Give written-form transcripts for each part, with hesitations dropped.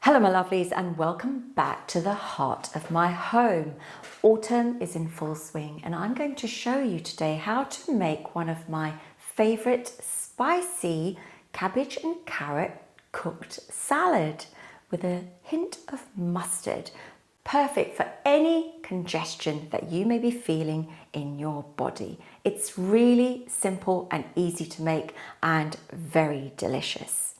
Hello my lovelies and welcome back to the heart of my home. Autumn is in full swing and I'm going to show you today how to make one of my favourite spicy cabbage and carrot cooked salad with a hint of mustard. Perfect for any congestion that you may be feeling in your body. It's really simple and easy to make and very delicious.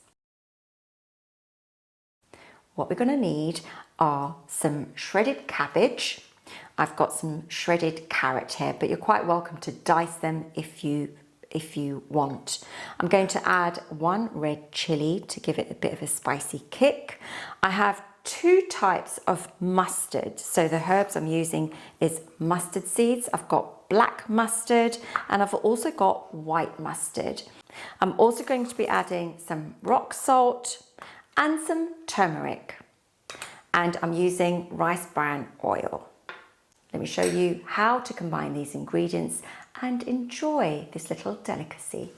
What we're going to need are some shredded cabbage. I've got some shredded carrot here, but you're quite welcome to dice them if you want. I'm going to add 1 red chilli to give it a bit of a spicy kick. I have 2 types of mustard. So the herbs I'm using is mustard seeds. I've got black mustard and I've also got white mustard. I'm also going to be adding some rock salt and some turmeric, and I'm using rice bran oil. Let me show you how to combine these ingredients and enjoy this little delicacy.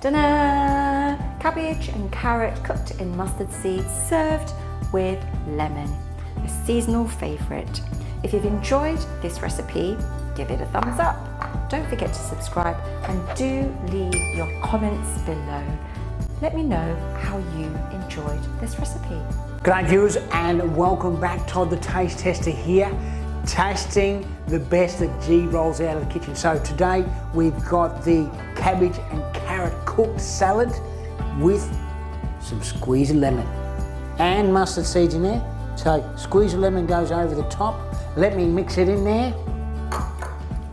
Dinner! Cabbage and carrot cooked in mustard seeds, served with lemon, a seasonal favourite. If you've enjoyed this recipe, give it a thumbs up. Don't forget to subscribe and do leave your comments below. Let me know how you enjoyed this recipe. G'day viewers and welcome back. Todd the Taste Tester here, tasting the best that G rolls out of the kitchen. So today we've got the cabbage and carrot cooked salad with some squeeze of lemon and mustard seeds in there. So squeeze of lemon goes over the top. Let me mix it in there.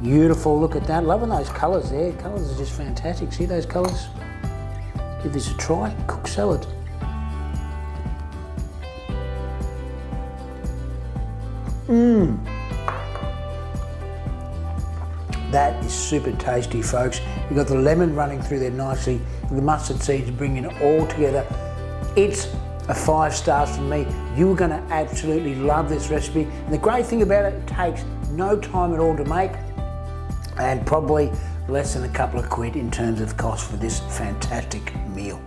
Beautiful, look at that. Loving those colours there. Colours are just fantastic. See those colours? Give this a try. Cooked salad. That is super tasty, folks. You've got the lemon running through there nicely, the mustard seeds bringing it all together. It's a 5 stars from me. You're going to absolutely love this recipe. And the great thing about it, it takes no time at all to make and probably less than a couple of quid in terms of cost for this fantastic meal.